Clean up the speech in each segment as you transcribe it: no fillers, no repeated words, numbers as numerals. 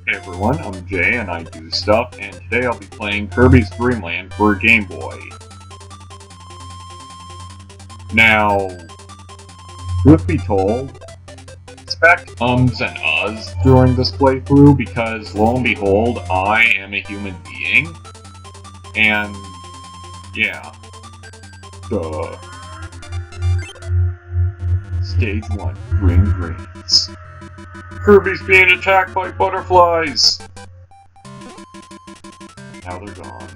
Hey everyone, I'm Jay and I do stuff, and today I'll be playing Kirby's Dream Land for a Game Boy. Now, truth be told, expect ums and uhs during this playthrough because, lo and behold, I am a human being. And, yeah. Duh. Stage 1, Green Greens. Kirby's being attacked by butterflies! Now they're gone.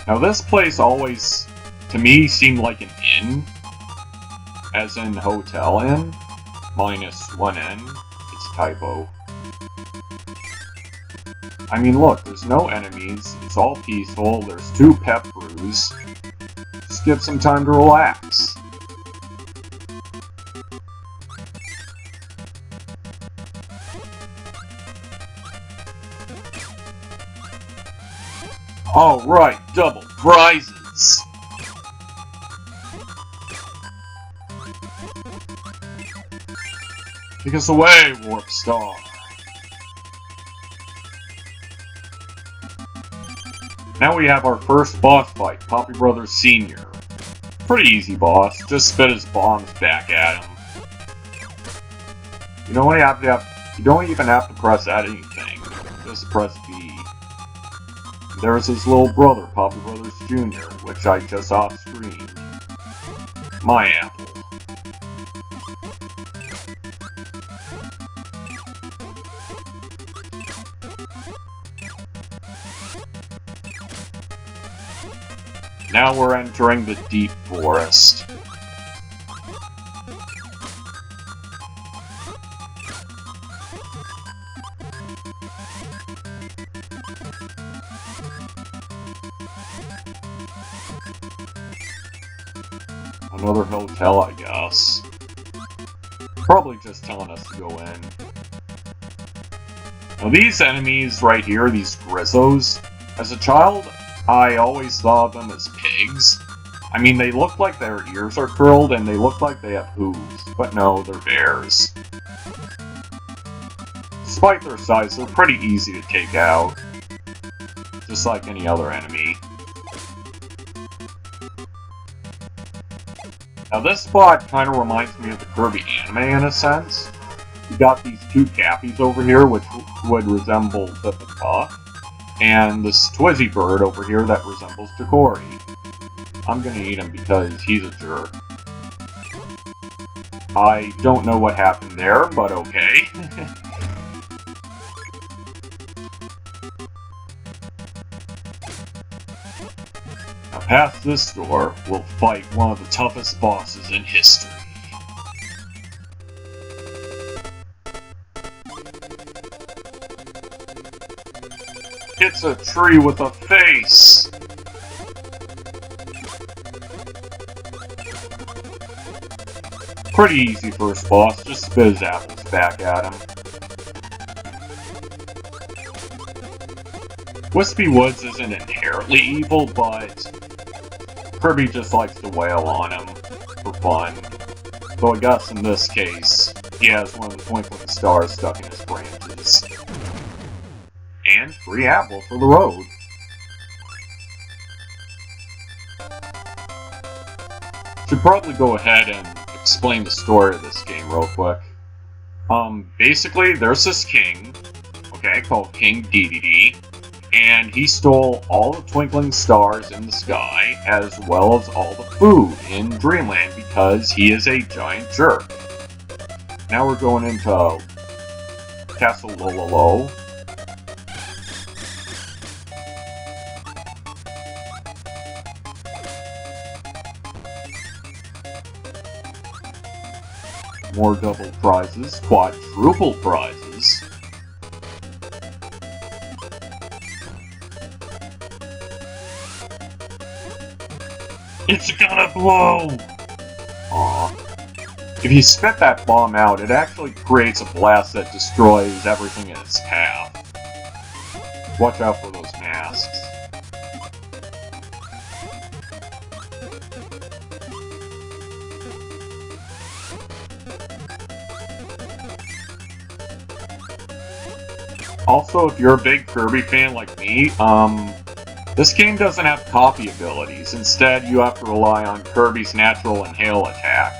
Now this place always, to me, seemed like an inn. As in hotel inn. Minus one N. It's a typo. I mean, look, there's no enemies, it's all peaceful, there's 2 pep brews. Just give some time to relax. Alright, double prizes! Take us away, Warp Star! Now we have our first boss fight, Poppy Brothers Sr. Pretty easy boss, just spit his bombs back at him. You don't even have to press anything, just press B. There's his little brother, Poppy Brothers Jr., which I just off-screened. My apple. Now we're entering the deep forest. Another hotel, I guess. Probably just telling us to go in. Now these enemies right here, these Grizzos, as a child, I always saw them as pigs. I mean, they look like their ears are curled and they look like they have hooves, but no, they're bears. Despite their size, they're pretty easy to take out. Just like any other enemy. Now this spot kind of reminds me of the Kirby anime in a sense. You got these 2 Cappies over here which would resemble Zippa, and this Twizzy bird over here that resembles Decory. I'm gonna eat him because he's a jerk. I don't know what happened there, but okay. Now past this door, we'll fight one of the toughest bosses in history. It's a tree with a face! Pretty easy first boss, just spit his apples back at him. Wispy Woods isn't inherently evil, but Kirby just likes to wail on him for fun. So I guess in this case, he has one of the twinkling stars stuck in his branches. And free apple for the road. Should probably go ahead and explain the story of this game real quick. Basically, there's this king, okay, called King DDD, and he stole all the twinkling stars in the sky, as well as all the food in Dreamland, because he is a giant jerk. Now we're going into Castle Lololo. More double prizes, quadruple prizes. It's gonna blow! Aw. If you spit that bomb out, it actually creates a blast that destroys everything in its path. Watch out for those masks. also, if you're a big Kirby fan like me, this game doesn't have copy abilities. Instead, you have to rely on Kirby's natural inhale attack,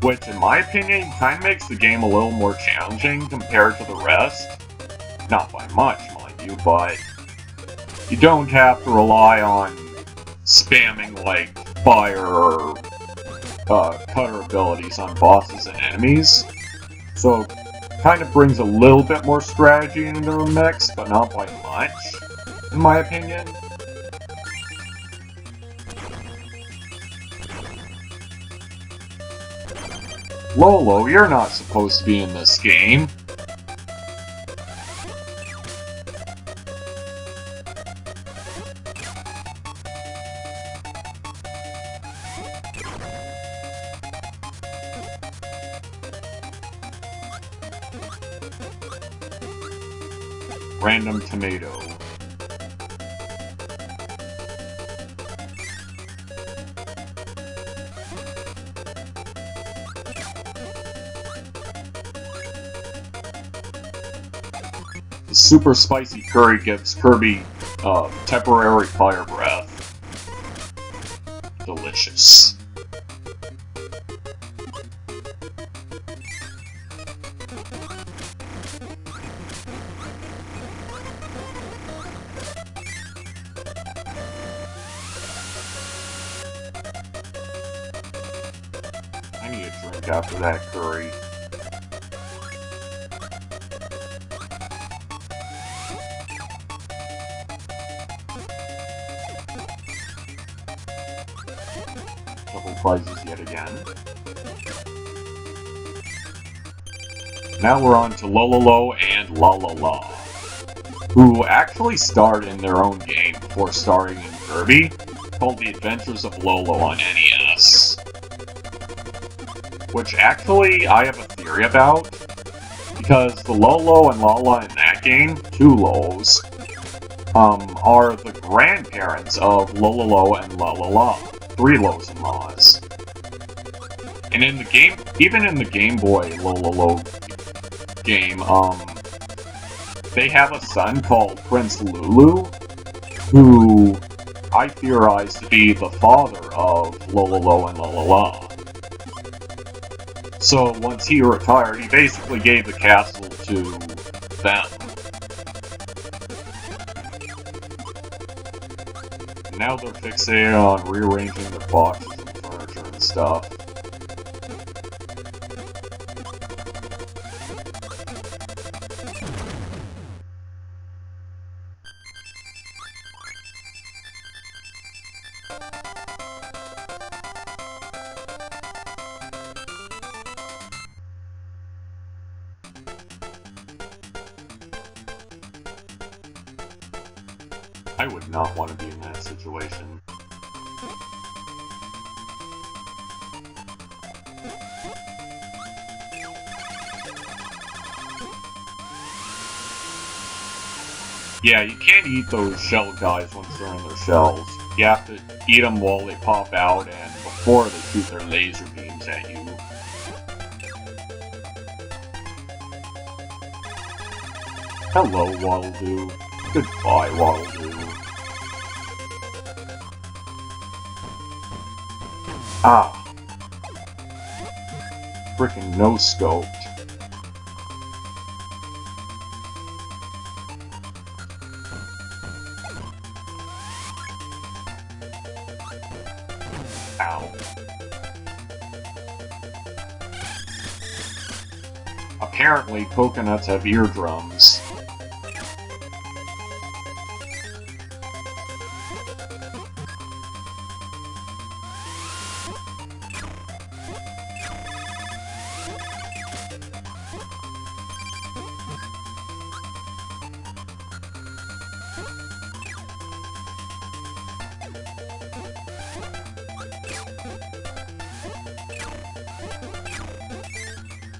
which, in my opinion, kind of makes the game a little more challenging compared to the rest. Not by much, mind you, but you don't have to rely on spamming, like, fire or cutter abilities on bosses and enemies. So, kind of brings a little bit more strategy into the mix, but not by much, in my opinion. Lolo, you're not supposed to be in this game. Random tomato. The super spicy curry gives Kirby temporary fire breath. Delicious. I need a drink after that curry. Double prizes yet again. Now we're on to Lololo and La La La, who actually starred in their own game before starring in Kirby, called The Adventures of Lolo on NES. Which actually I have a theory about, because the Lolo and Lala in that game, two Lolos, are the grandparents of Lololo and La La La, three Los and Las. And in the game, even in the Game Boy Lololo game, they have a son called Prince Lulu, who I theorize to be the father of Lololo and La La La. So, once he retired, he basically gave the castle to them. Now they're fixated on rearranging their boxes and furniture and stuff. I would not want to be in that situation. Yeah, you can't eat those shell guys once they're in their shells. You have to eat them while they pop out and before they shoot their laser beams at you. Hello, Waddle-Doo. Goodbye, Waddle-Doo. Ah. Frickin' no-scoped. Ow. Apparently, coconuts have eardrums.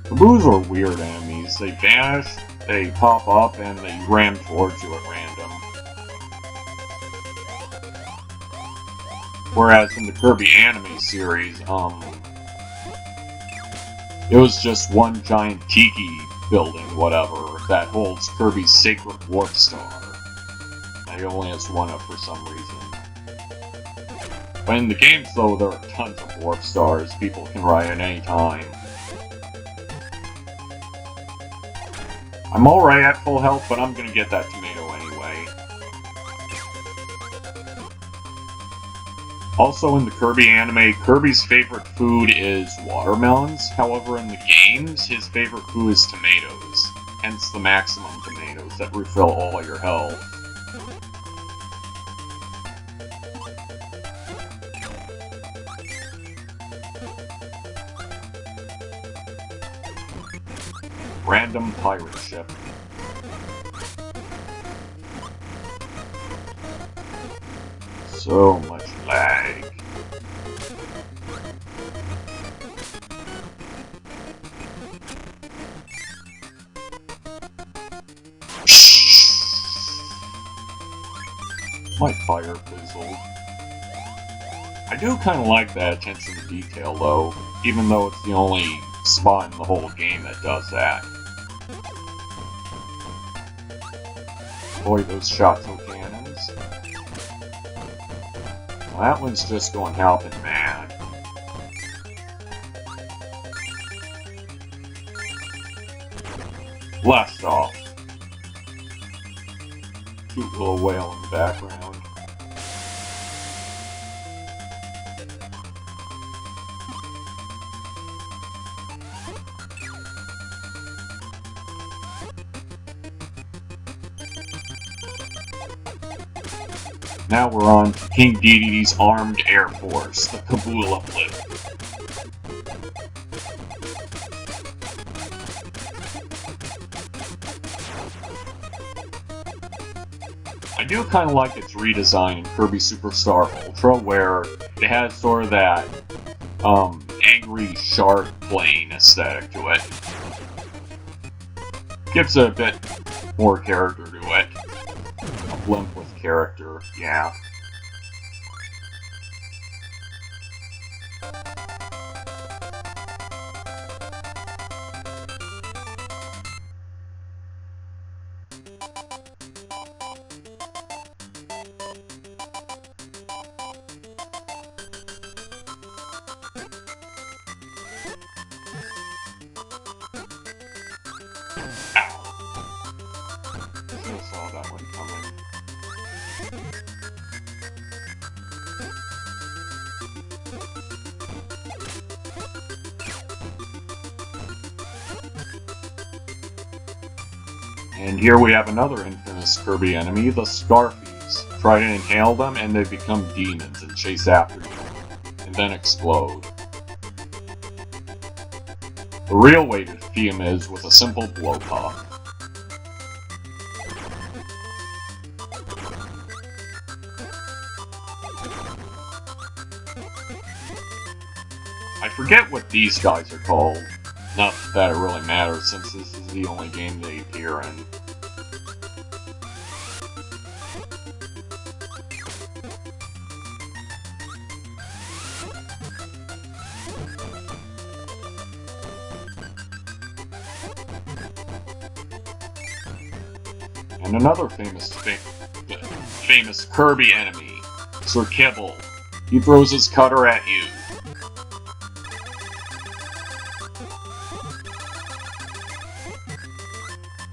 The Boos are weird enemies. They vanish, they pop up, and they ram towards you at random. Whereas in the Kirby anime series, it was just one giant tiki building, whatever. that holds Kirby's sacred warp star. He only has one up for some reason. But in the games, though, there are tons of warp stars people can ride at any time. I'm alright at full health, but I'm gonna get that tomato anyway. Also in the Kirby anime, Kirby's favorite food is watermelons. However, in the games, his favorite food is tomatoes. Hence the maximum tomatoes that refill all your health. Random pirate ship. So much lag. My fire fizzled. I do kind of like that attention to detail though, even though it's the only spot in the whole game that does that. Boy, those shotgun cannons. Well, that one's just going helping mad. Blast off. Cute little whale in the background. Now we're on to King Dedede's armed air force, the Kabula Blip. I do kind of like its redesign in Kirby Superstar Ultra, where it has sort of that angry shark plane aesthetic to it. Gives it a bit more character to it. A blimp with character, yeah. I saw that one coming. And here we have another infamous Kirby enemy, the Scarfies. Try to inhale them and they become demons and chase after you, and then explode. The real way to defeat him is with a simple blow pop. I forget what these guys are called. Not that it really matters, since this is the only game they appear in. And another famous Kirby enemy, Sir Kibble. He throws his cutter at you.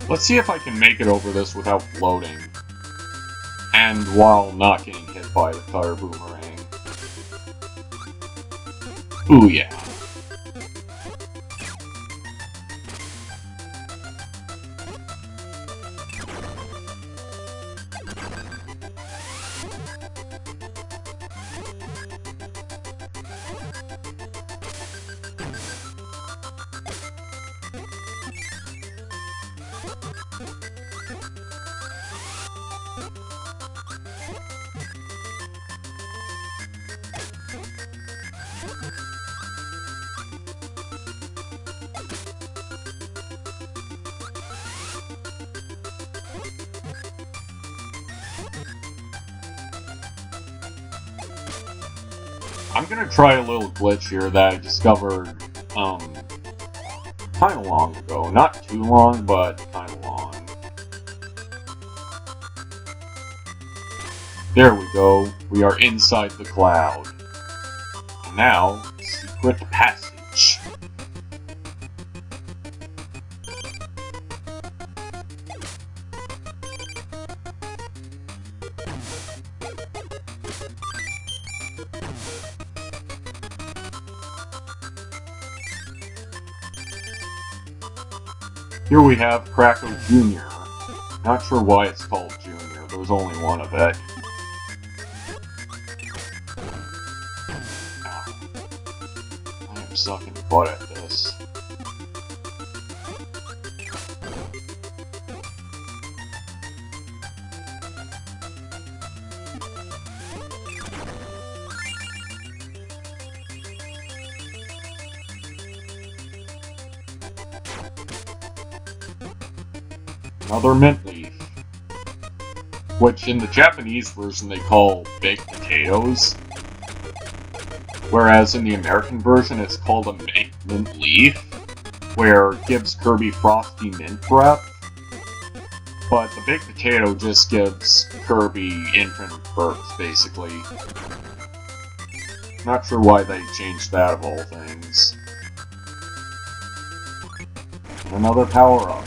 Let's see if I can make it over this without floating. And while not getting hit by the cutter boomerang. Ooh yeah. I'm gonna try a little glitch here that I discovered, kinda long ago. Not too long, but kinda long. There we go. We are inside the cloud. And now, secret passage. Here we have Kracko Jr. Not sure why it's called Junior, there's only one of it. Ow. I am sucking butt at this. Another mint leaf, which in the Japanese version they call baked potatoes, whereas in the American version it's called a mint leaf, where it gives Kirby frosty mint breath, but the baked potato just gives Kirby infinite perks, basically. Not sure why they changed that of all things. Another power-up.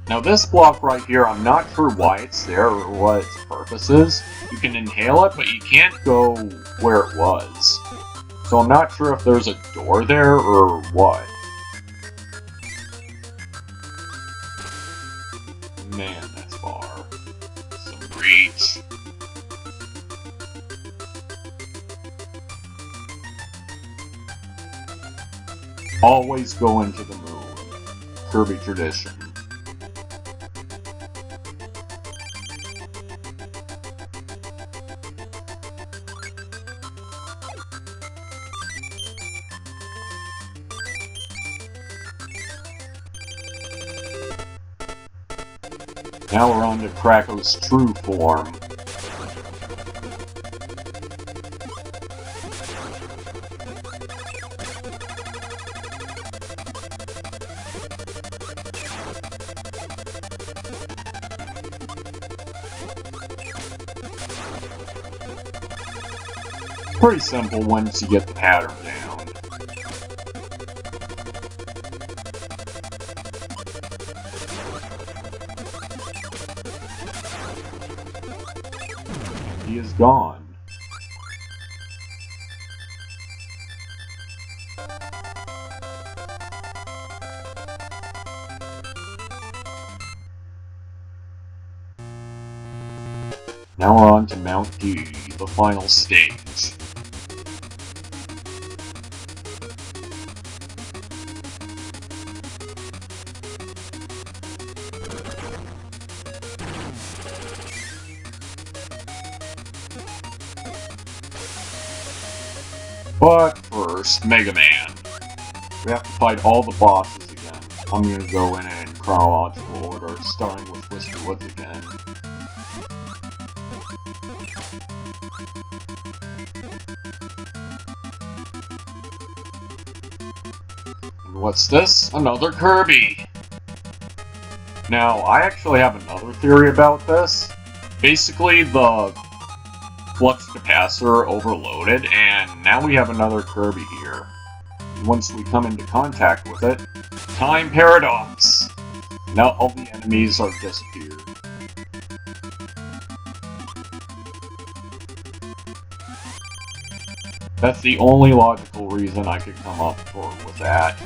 Now this block right here, I'm not sure why it's there or what its purpose is. You can inhale it, but you can't go where it was. So I'm not sure if there's a door there or what. Man, that's far. Some reach. Always go into the moon. Kirby tradition. Now we're on to Kracko's true form. Pretty simple once you get the pattern down. He is gone. Now we're on to Mount D, the final stage. But first, Megaman. We have to fight all the bosses again. I'm gonna go in chronological order, starting with Twister Woods again. And what's this? Another Kirby! Now, I actually have another theory about this. Basically, the flux capacitor overloaded, and now we have another Kirby here. Once we come into contact with it, time paradox! Now all the enemies are disappeared. That's the only logical reason I could come up with that.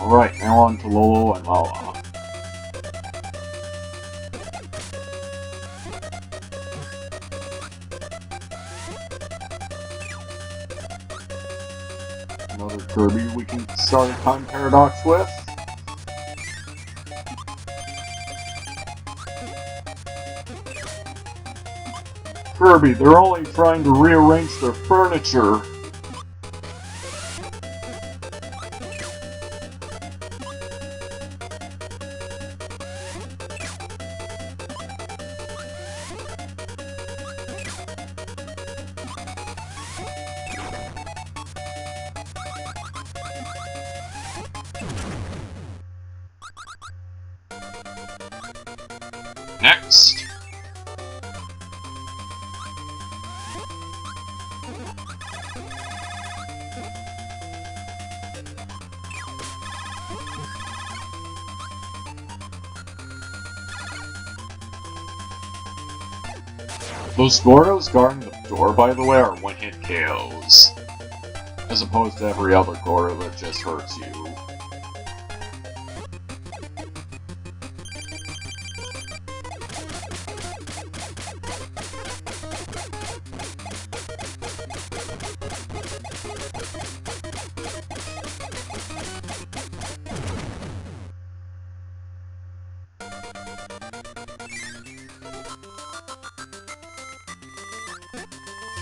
Alright, now on to Lolo and Lala. Another Kirby we can start a time paradox with. Kirby, they're only trying to rearrange their furniture. Next. Those Gordos guarding the door, by the way, are one-hit KOs. As opposed to every other Gordo that just hurts you.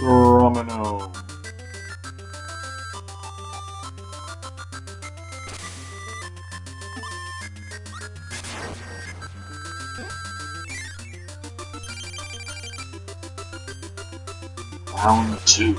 Domino. Round 2.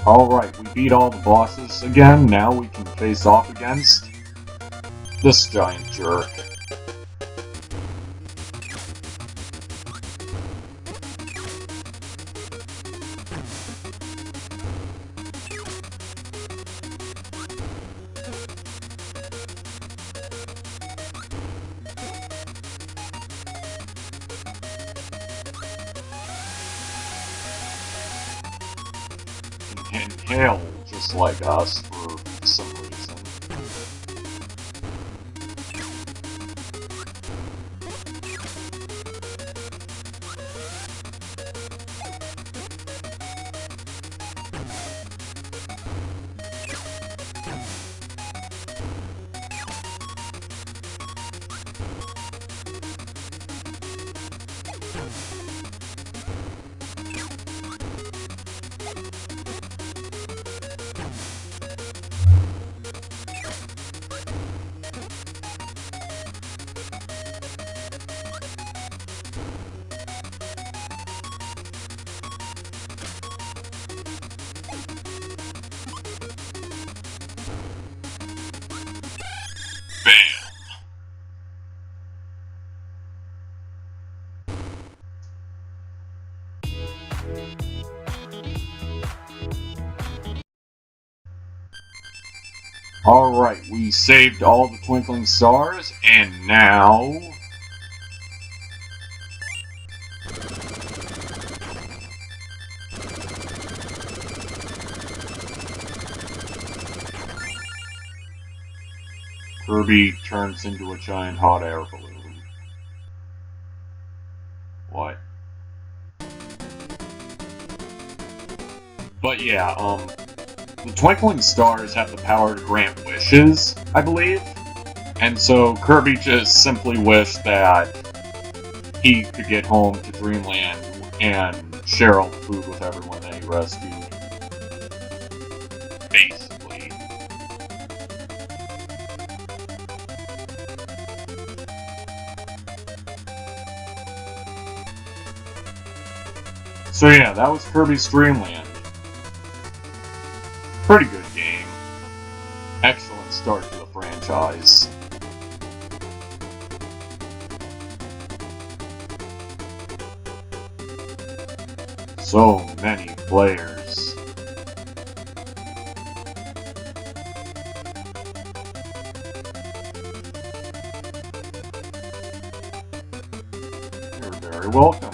Alright, we beat all the bosses again, now we can face off against this giant jerk. Inhale, just like us, for some reason. Alright, we saved all the twinkling stars, and now... Kirby turns into a giant hot air balloon. What? But yeah, the twinkling stars have the power to grant wishes, I believe. And so Kirby just simply wished that he could get home to Dreamland and share all the food with everyone that he rescued. Basically. So yeah, that was Kirby's Dreamland. Pretty good game. Excellent start to the franchise. So many players. You're very welcome.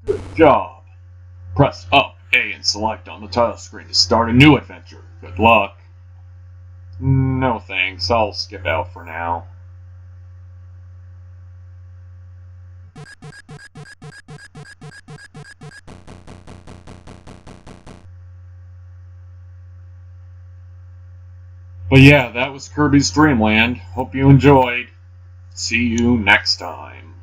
Good job. Press up A and select on the title screen to start a new adventure. Good luck. No thanks, I'll skip out for now. But yeah, that was Kirby's Dream Land. Hope you enjoyed. See you next time.